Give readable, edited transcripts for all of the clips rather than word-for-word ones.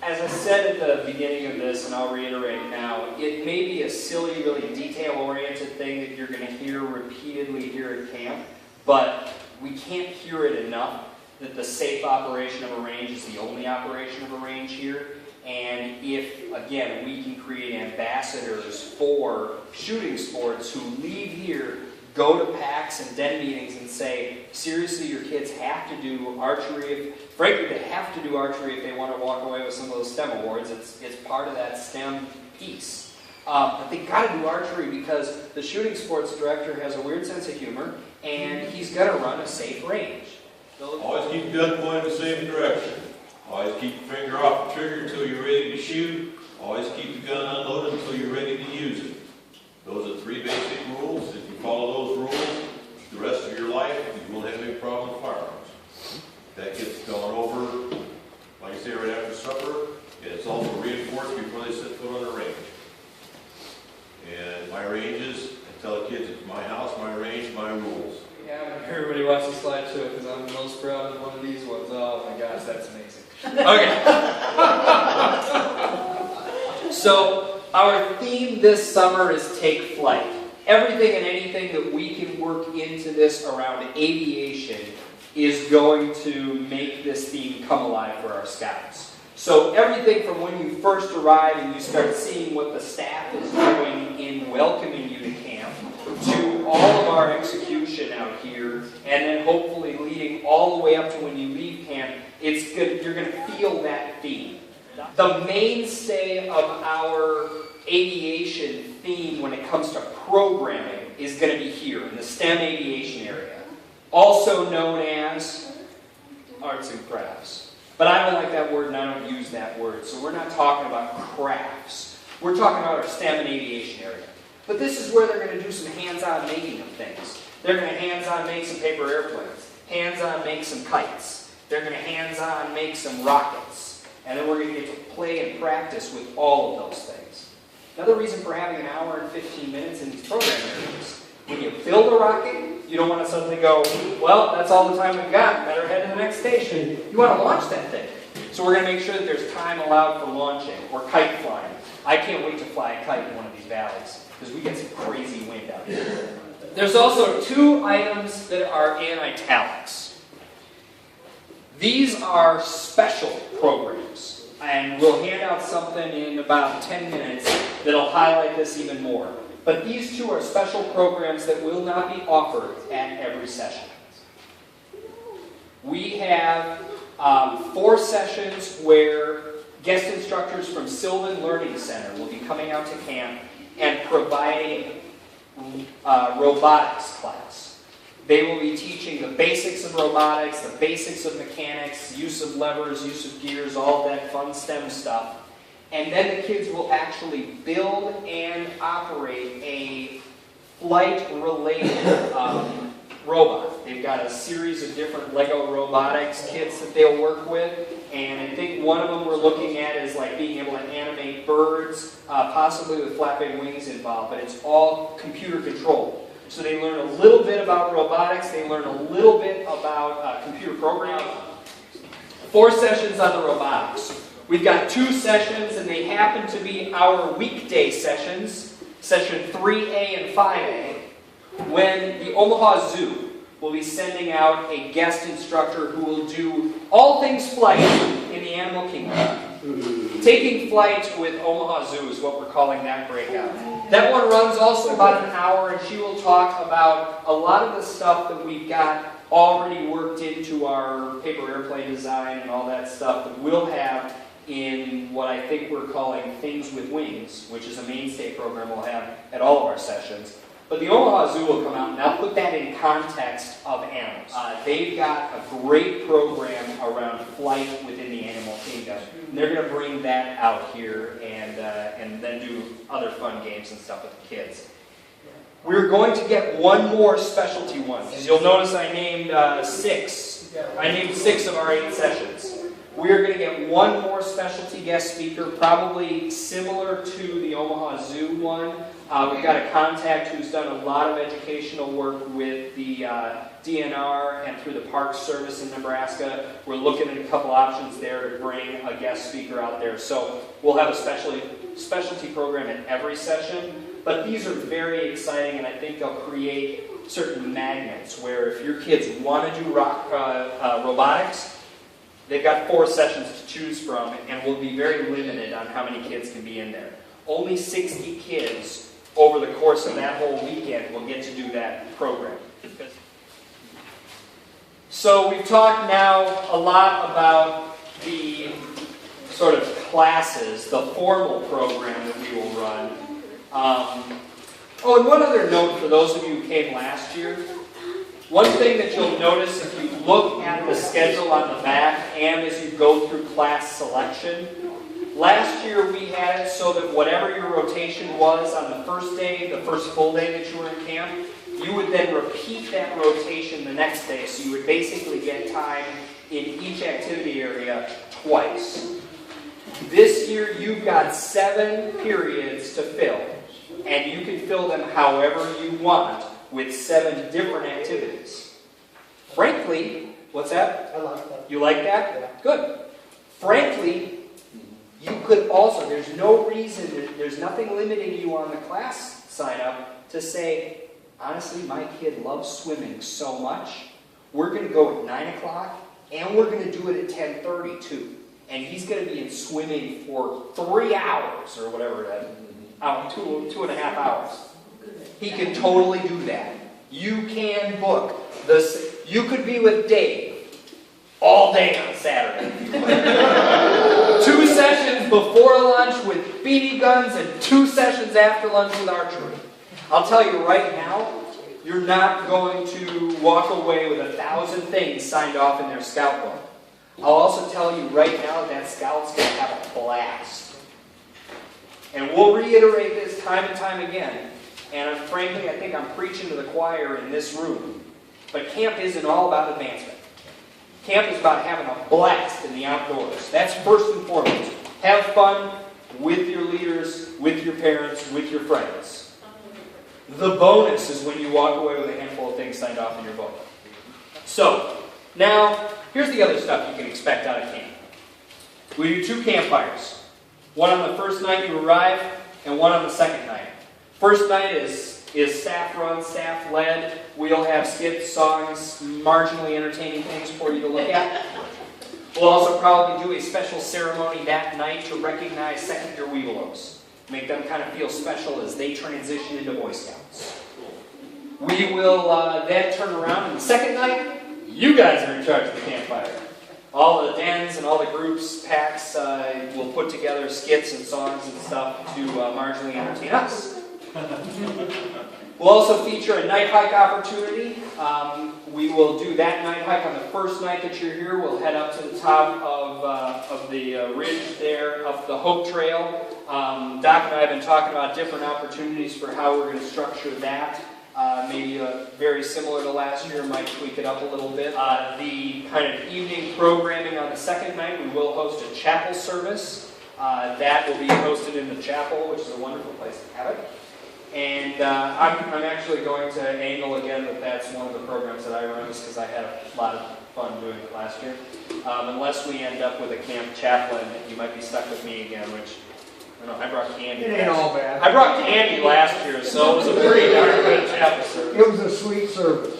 as I said at the beginning of this, and I'll reiterate now, it may be a silly, really detail-oriented thing that you're going to hear repeatedly here at camp, but we can't hear it enough that the safe operation of a range is the only operation of a range here. And if, again, we can create ambassadors for shooting sports who leave here, go to PACs and den meetings and say, seriously, your kids have to do archery. Frankly, they have to do archery if they want to walk away with some of those STEM awards. It's part of that STEM piece. But they got to do archery because the shooting sports director has a weird sense of humor, and he's going to run a safe range. Always keep the gun pointed in the same direction. Always keep your finger off the trigger until you're ready to shoot. Always keep the gun unloaded until you're ready to use it. Those are 3 basic rules. If you follow those rules the rest of your life, you won't have any problem with firearms. That gets gone over, like I say, right after supper, and it's also reinforced before they set foot on the range. And my ranges, I tell the kids, it's my house, my range, my rules. Yeah, everybody watch the slideshow because I'm most proud of one of these ones. Oh my gosh, that's amazing. Okay. So our theme this summer is Take Flight. Everything and anything that we can work into this around aviation is going to make this theme come alive for our scouts. So everything from when you first arrive and you start seeing what the staff is doing in welcoming you to camp, to all of our execution out here, and then hopefully leading all the way up to when you leave camp, you're going to feel that theme. The mainstay of our aviation theme when it comes to programming is going to be here in the STEM aviation area, also known as arts and crafts. But I don't like that word and I don't use that word, so we're not talking about crafts. We're talking about our STEM and aviation area. But this is where they're going to do some hands-on making of things. They're going to hands-on make some paper airplanes, hands-on make some kites. They're going to hands-on make some rockets. And then we're going to get to play and practice with all of those things. Another reason for having an hour and 15 minutes in these program areas. When you build a rocket, you don't want to suddenly go, well, that's all the time we've got, better head to the next station. You want to launch that thing. So we're going to make sure that there's time allowed for launching or kite flying. I can't wait to fly a kite in one of these valleys because we get some crazy wind out here. There's also 2 items that are in italics. These are special programs, and we'll hand out something in about 10 minutes that'll highlight this even more. But these 2 are special programs that will not be offered at every session. We have 4 sessions where guest instructors from Sylvan Learning Center will be coming out to camp and providing robotics class. They will be teaching the basics of robotics, the basics of mechanics, use of levers, use of gears, all that fun STEM stuff. And then the kids will actually build and operate a flight-related robot. They've got a series of different Lego robotics kits that they'll work with. And I think one of them we're looking at is like being able to animate birds, possibly with flapping wings involved, but it's all computer controlled. So they learn a little bit about robotics, they learn a little bit about computer programming. 4 sessions on the robotics. We've got 2 sessions, and they happen to be our weekday sessions, session 3A and 5A, when the Omaha Zoo will be sending out a guest instructor who will do all things flight in the animal kingdom. Taking Flight with Omaha Zoo is what we're calling that breakout. That one runs also about an hour, and she will talk about a lot of the stuff that we've got already worked into our paper airplane design and all that stuff that we'll have in what I think we're calling Things with Wings, which is a mainstay program we'll have at all of our sessions. But the Omaha Zoo will come out, and I'll put that in context of animals. They've got a great program around flight within the animal kingdom. And they're going to bring that out here and then do other fun games and stuff with the kids. We're going to get one more specialty one, because you'll notice I named 6. I named 6 of our 8 sessions. We are going to get one more specialty guest speaker, probably similar to the Omaha Zoo one. We've got a contact who's done a lot of educational work with the DNR and through the Park Service in Nebraska. We're looking at a couple options there to bring a guest speaker out there. So we'll have a specialty program in every session. But these are very exciting, and I think they'll create certain magnets where if your kids want to do robotics, they've got 4 sessions to choose from, and we'll be very limited on how many kids can be in there. Only 60 kids over the course of that whole weekend will get to do that program. So we've talked now a lot about the sort of classes, the formal program that we will run. Oh, and one other note for those of you who came last year. One thing that you'll notice if you look at the schedule on the back and as you go through class selection, last year we had it so that whatever your rotation was on the first day, the first full day that you were in camp, you would then repeat that rotation the next day. So you would basically get time in each activity area twice. This year you've got 7 periods to fill, and you can fill them however you want with 7 different activities. Frankly, what's that? I like that. You like that? Yeah. Good. Frankly, you could also, there's no reason, there's nothing limiting you on the class sign up to say, honestly, my kid loves swimming so much, we're going to go at 9 o'clock, and we're going to do it at 10:30 too. And he's going to be in swimming for 3 hours, or whatever that is, 2.5 hours. He can totally do that. You can book this. You could be with Dave all day on Saturday. 2 sessions before lunch with BB guns and 2 sessions after lunch with archery. I'll tell you right now, you're not going to walk away with 1,000 things signed off in their scout book. I'll also tell you right now that scout's going to have a blast. And we'll reiterate this time and time again. And frankly, I think I'm preaching to the choir in this room. But camp isn't all about advancement. Camp is about having a blast in the outdoors. That's first and foremost. Have fun with your leaders, with your parents, with your friends. The bonus is when you walk away with a handful of things signed off in your book. So, now, here's the other stuff you can expect out of camp. We do 2 campfires. One on the first night you arrive, and one on the second night. First night is staff run, staff led. We'll have skits, songs, marginally entertaining things for you to look at. We'll also probably do a special ceremony that night to recognize second-year Weebelos. Make them kind of feel special as they transition into Boy Scouts. We will then turn around, and the second night, you guys are in charge of the campfire. All the dens and all the groups, packs, will put together skits and songs and stuff to marginally entertain us. We'll also feature a night hike opportunity. We will do that night hike on the first night that you're here. We'll head up to the top of the ridge there, up the Hope Trail. Doc and I have been talking about different opportunities for how we're going to structure that. Maybe very similar to last year, might tweak it up a little bit. The kind of evening programming on the second night, we will host a chapel service. That will be hosted in the chapel, which is a wonderful place to have it. And I'm actually going to angle again that that's one of the programs that I run, just because I had a lot of fun doing it last year. Unless we end up with a camp chaplain, you might be stuck with me again, which, I don't know, I brought candy. It ain't all bad. I brought candy last year, so it was a pretty darn good chapel service. It was a sweet service.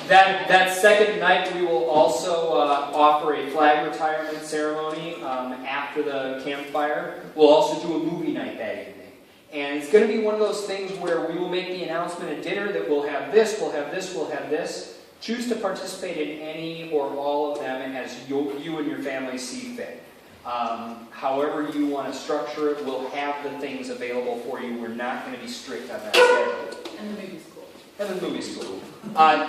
That second night, we will also offer a flag retirement ceremony after the campfire. We'll also do a movie night that evening. And it's going to be one of those things where we will make the announcement at dinner that we'll have this, we'll have this, we'll have this. Choose to participate in any or all of them as you and your family see fit. However you want to structure it, we'll have the things available for you. We're not going to be strict on that schedule. And the movie school. And the movie school.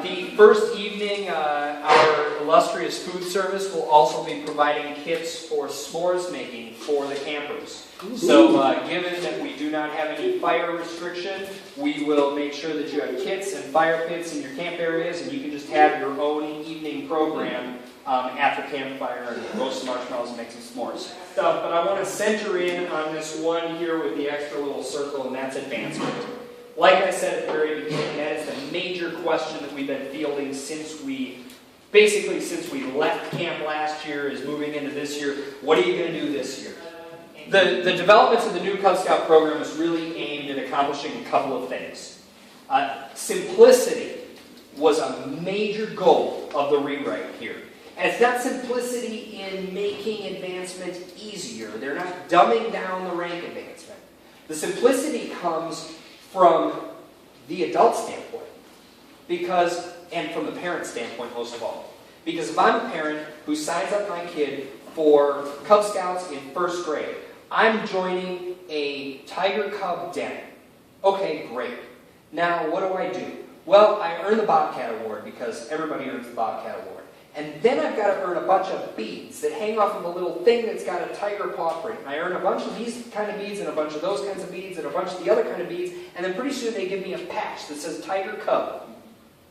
The first evening, our illustrious food service will also be providing kits for s'mores making for the campers. So given that we do not have any fire restriction, we will make sure that you have kits and fire pits in your camp areas, and you can just have your own evening cooking program after campfire and roast some marshmallows and make some s'mores stuff. But I want to center in on this one here with the extra little circle, and that's advancement. Like I said at the very beginning, that is the major question that we've been fielding since we left camp last year, is moving into this year. What are you going to do this year? The developments of the new Cub Scout program is really aimed at accomplishing a couple of things. Simplicity was a major goal of the rewrite here. And it's not simplicity in making advancement easier. They're not dumbing down the rank advancement. The simplicity comes from the adult standpoint, and from the parent standpoint most of all. Because if I'm a parent who signs up my kid for Cub Scouts in first grade, I'm joining a Tiger Cub den. Okay, great. Now, what do? Well, I earn the Bobcat Award because everybody earns the Bobcat Award. And then I've got to earn a bunch of beads that hang off of a little thing that's got a tiger paw print. And I earn a bunch of these kind of beads and a bunch of those kinds of beads and a bunch of the other kind of beads. And then pretty soon they give me a patch that says Tiger Cub.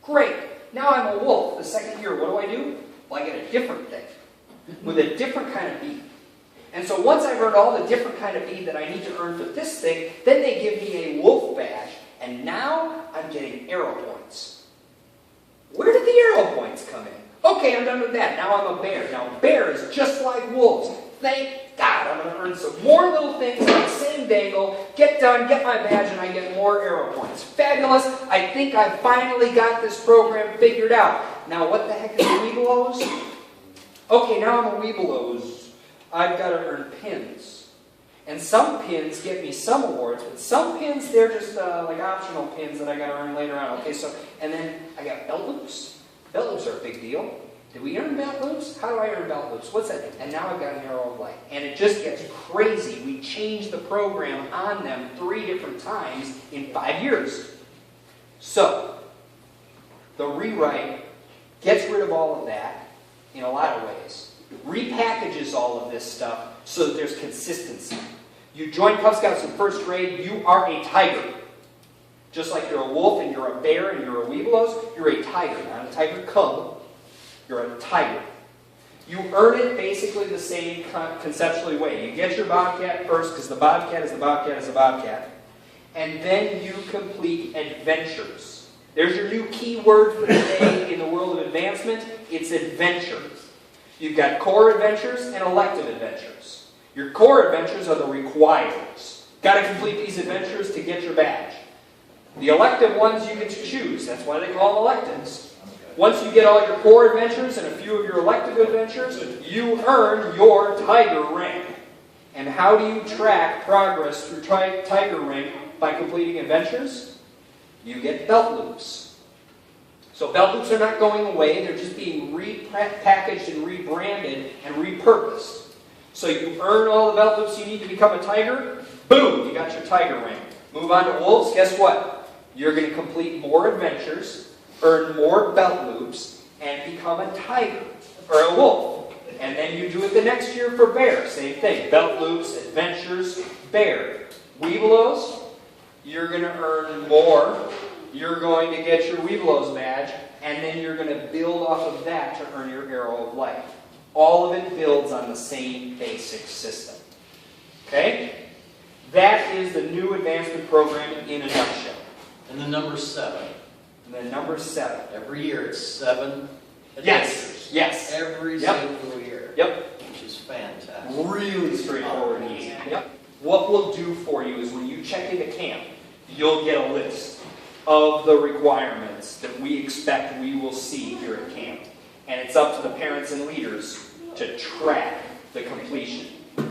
Great. Now I'm a wolf the second year. What do? Well, I get a different thing with a different kind of bead. And so once I've earned all the different kind of bead that I need to earn for this thing, then they give me a wolf badge. And now I'm getting arrow points. Where did the arrow points come in? Okay, I'm done with that. Now I'm a bear. Now bear is just like wolves. Thank God I'm going to earn some more little things on the same dangle, get done, get my badge, and I get more arrow points. Fabulous. I think I finally got this program figured out. Now what the heck is a Weebelows? Okay, now I'm a Weebelows. I've got to earn pins. And some pins get me some awards, but some pins, they're just like optional pins that I got to earn later on. Okay, so, and then I got belt loops. Belt loops are a big deal. Did we earn belt loops? How do I earn belt loops? What's that? And now I've got an arrow of light. And it just gets crazy. We changed the program on them 3 different times in 5 years. So, the rewrite gets rid of all of that in a lot of ways. Repackages all of this stuff so that there's consistency. You join Cub Scouts in first grade, you are a tiger. Just like you're a wolf and you're a bear and you're a Weebelows, you're a tiger, not a tiger cub. You're a tiger. You earn it basically the same conceptually way. You get your Bobcat first because the Bobcat is the Bobcat is the Bobcat. And then you complete adventures. There's your new key word for the day in the world of advancement. It's adventures. You've got core adventures and elective adventures. Your core adventures are the requirements. Got to complete these adventures to get your badge. The elective ones you get to choose. That's why they call them electives. Once you get all your core adventures and a few of your elective adventures, you earn your Tiger rank. And how do you track progress through Tiger rank by completing adventures? You get belt loops. So belt loops are not going away. They're just being repackaged and rebranded and repurposed. So you earn all the belt loops you need to become a tiger. Boom, you got your Tiger rank. Move on to wolves. Guess what? You're going to complete more adventures, earn more belt loops, and become a tiger, or a wolf. And then you do it the next year for bear. Same thing. Belt loops, adventures, bear. Weebelows, you're going to earn more. You're going to get your Weebelows badge, and then you're going to build off of that to earn your Arrow of Light. All of it builds on the same basic system. Okay? That is the new advancement program in a nutshell. And the number 7. And then number 7. Every year it's 7 Yes. adventures. Yes. Every Yep. single year. Yep. Which is fantastic. Really straightforward and easy. Yep. What we'll do for you is when you check into camp, you'll get a list of the requirements that we expect we will see here at camp. And it's up to the parents and leaders to track the completion.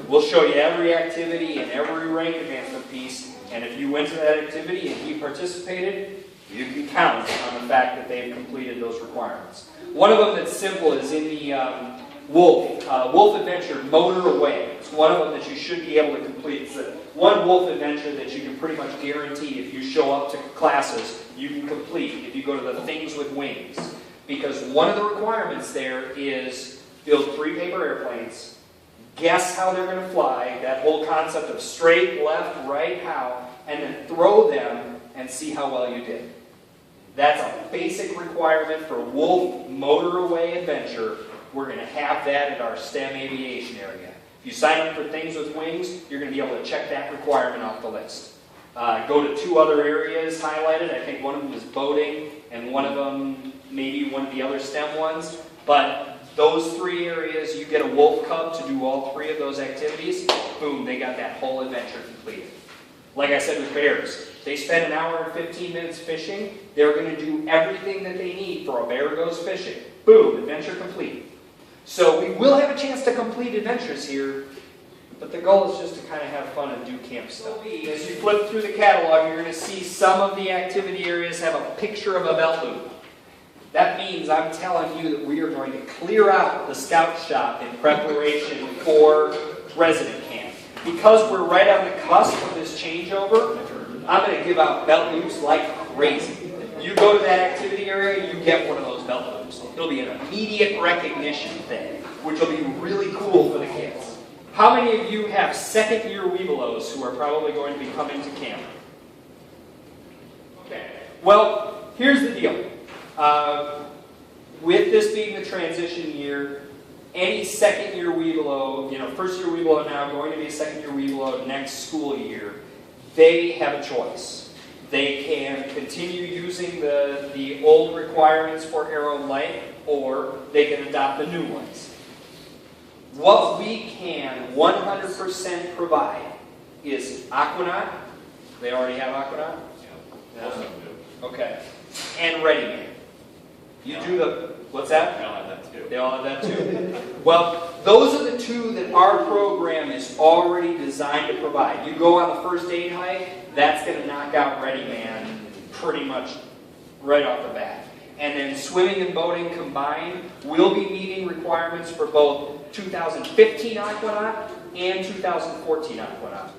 We'll show you every activity and every rank advancement piece, and if you went to that activity and he participated, you can count on the fact that they've completed those requirements. One of them that's simple is in the Wolf Adventure Motor Away. It's one of them that you should be able to complete. It's the one Wolf Adventure that you can pretty much guarantee if you show up to classes, you can complete if you go to the Things with Wings. Because one of the requirements there is build 3 paper airplanes, guess how they're going to fly, that whole concept of straight, left, right, how, and then throw them and see how well you did. That's a basic requirement for Wolf Motorway Adventure. We're going to have that at our STEM aviation area. If you sign up for things with wings, you're going to be able to check that requirement off the list. Go to 2 other areas highlighted. I think one of them is boating, and one of them, maybe one of the other STEM ones. But those 3 areas, you get a Wolf Cub to do all 3 of those activities. Boom, they got that whole adventure completed. Like I said with bears, they spend an hour and 15 minutes fishing. They're going to do everything that they need for a bear goes fishing. Boom, adventure complete. So we will have a chance to complete adventures here, but the goal is just to kind of have fun and do camp stuff. As you flip through the catalog, you're going to see some of the activity areas have a picture of a belt loop. That means I'm telling you that we are going to clear out the scout shop in preparation for resident camp. Because we're right on the cusp of this changeover, I'm going to give out belt loops like crazy. You go to that activity area, you get one of those belt loops. It'll be an immediate recognition thing, which will be really cool for the kids. How many of you have second-year Webelos who are probably going to be coming to camp? Okay. Well, here's the deal. With this being the transition year, any second-year Webelo, first-year Webelo now going to be a second-year Webelo next school year, they have a choice. They can continue using the old requirements for Aero and Light, or they can adopt the new ones. What we can 100% provide is Aquanaut. They already have Aquanaut? Yeah. Okay. And ReadyMan. You do the, what's that? They all have that too. They all have that too. Well, those are the 2 that our program is already designed to provide. You go on the first aid hike, that's going to knock out ReadyMan pretty much right off the bat. And then swimming and boating combined will be meeting requirements for both 2015 Aquanaut and 2014 Aquanaut.